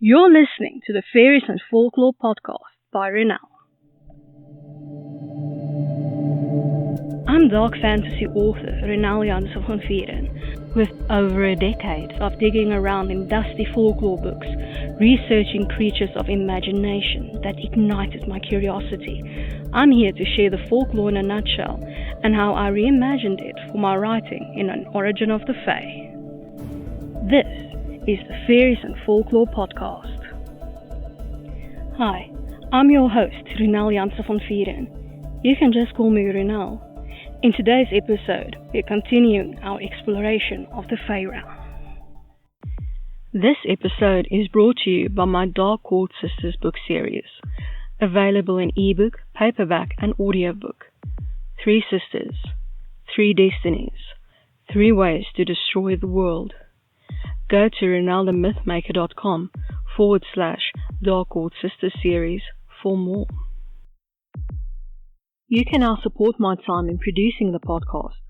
You're listening to the Faeries and Folklore podcast by Ronel. I'm dark fantasy author Ronel Janse van Vuuren. With over a decade of digging around in dusty folklore books, researching creatures of imagination that ignited my curiosity, I'm here to share the folklore in a nutshell and how I reimagined it for my writing in An Origin of the Fae. This is the Faeries and Folklore podcast. Hi, I'm your host, Ronel Janse van Vuuren. You can just call me Ronel. In today's episode, we're continuing our exploration of the Fae realm. This episode is brought to you by my Dark Court Sisters book series, available in ebook, paperback, and audiobook. 3 sisters, 3 destinies, 3 ways to destroy the world. Go to ronelthemythmaker.com/Dark Court Sisters series for more. You can now support my time in producing the podcast,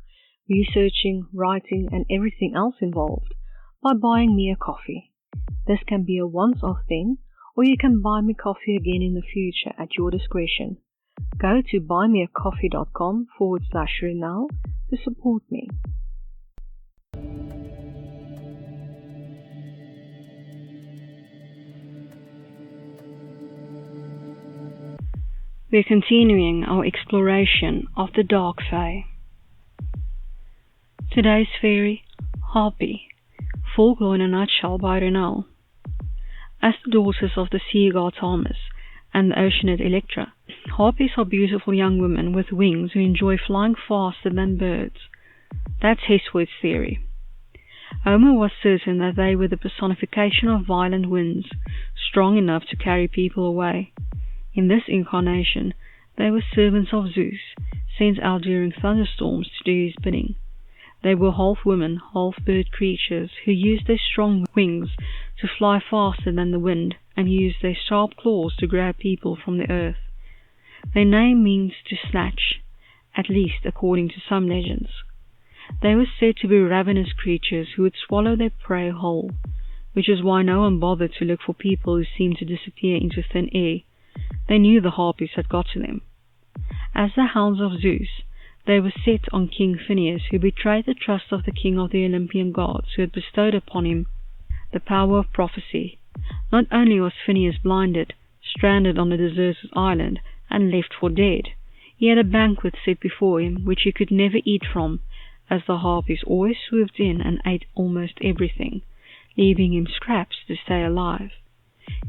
researching, writing, and everything else involved by buying me a coffee. This can be a once-off thing, or you can buy me coffee again in the future at your discretion. Go to buymeacoffee.com/Ronel to support me. We're continuing our exploration of the Dark Fae. Today's fairy, Harpy, Folklore in a Nutshell by Ronel. As the daughters of the sea god Harpies and the oceanid Electra, Harpies are beautiful young women with wings who enjoy flying faster than birds. That's Heswood's theory. Homer was certain that they were the personification of violent winds, strong enough to carry people away. In this incarnation, they were servants of Zeus, sent out during thunderstorms to do his bidding. They were half women, half bird creatures who used their strong wings to fly faster than the wind and used their sharp claws to grab people from the earth. Their name means to snatch, at least according to some legends. They were said to be ravenous creatures who would swallow their prey whole, which is why no one bothered to look for people who seemed to disappear into thin air. They knew the Harpies had got to them. As the hounds of Zeus, they were set on King Phineus, who betrayed the trust of the king of the Olympian gods, who had bestowed upon him the power of prophecy. Not only was Phineus blinded, stranded on a deserted island, and left for dead, he had a banquet set before him which he could never eat from, as the Harpies always swooped in and ate almost everything, leaving him scraps to stay alive.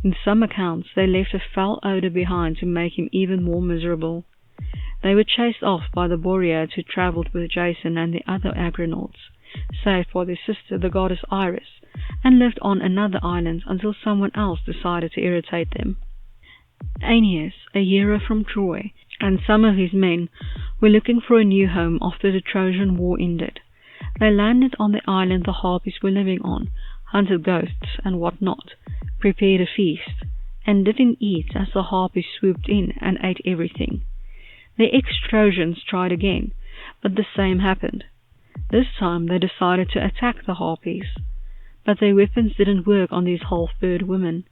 In some accounts, they left a foul odor behind to make him even more miserable. They were chased off by the Boreads who travelled with Jason and the other agronauts, saved by their sister, the goddess Iris, and lived on another island until someone else decided to irritate them. Aeneas, a hero from Troy, and some of his men were looking for a new home after the Trojan War ended. They landed on the island the Harpies were living on, hunted ghosts and what not, prepared a feast, and didn't eat as the Harpies swooped in and ate everything. The ex-Trojans tried again, but the same happened. This time they decided to attack the Harpies, but their weapons didn't work on these half-bird women.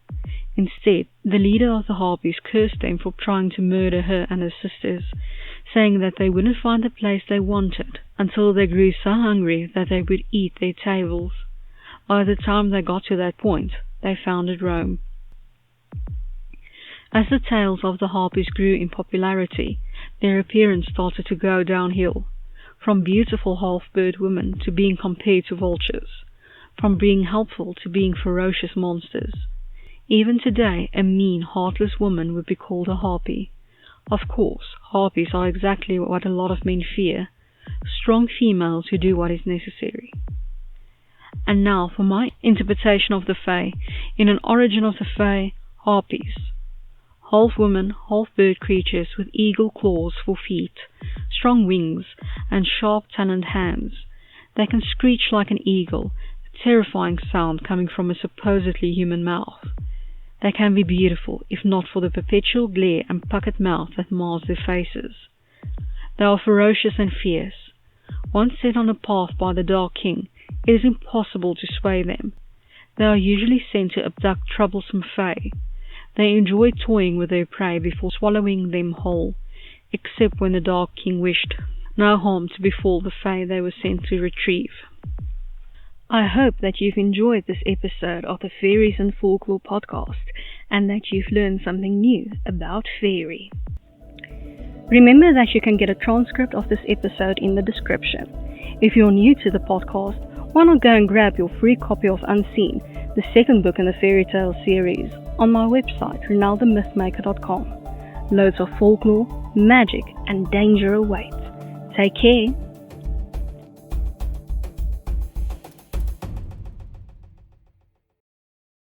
Instead, the leader of the Harpies cursed them for trying to murder her and her sisters, saying that they wouldn't find the place they wanted until they grew so hungry that they would eat their tables. By the time they got to that point, they founded Rome. As the tales of the Harpies grew in popularity, their appearance started to go downhill, from beautiful half-bird women to being compared to vultures, from being helpful to being ferocious monsters. Even today, a mean, heartless woman would be called a Harpy. Of course, Harpies are exactly what a lot of men fear, strong females who do what is necessary. And now for my interpretation of the Fae, in An Origin of the Fae, Harpies. Half woman, half bird creatures with eagle claws for feet, strong wings, and sharp taloned hands. They can screech like an eagle, a terrifying sound coming from a supposedly human mouth. They can be beautiful, if not for the perpetual glare and puckered mouth that mars their faces. They are ferocious and fierce. Once set on a path by the Dark King, it is impossible to sway them. They are usually sent to abduct troublesome fae. They enjoy toying with their prey before swallowing them whole, except when the Dark King wished no harm to befall the fae they were sent to retrieve. I hope that you've enjoyed this episode of the Faeries and Folklore podcast, and that you've learned something new about fairy. Remember that you can get a transcript of this episode in the description. If you're new to the podcast, why not go and grab your free copy of Unseen, the second book in the fairy tale series, on my website, ronelthemythmaker.com. Loads of folklore, magic, and danger await. Take care.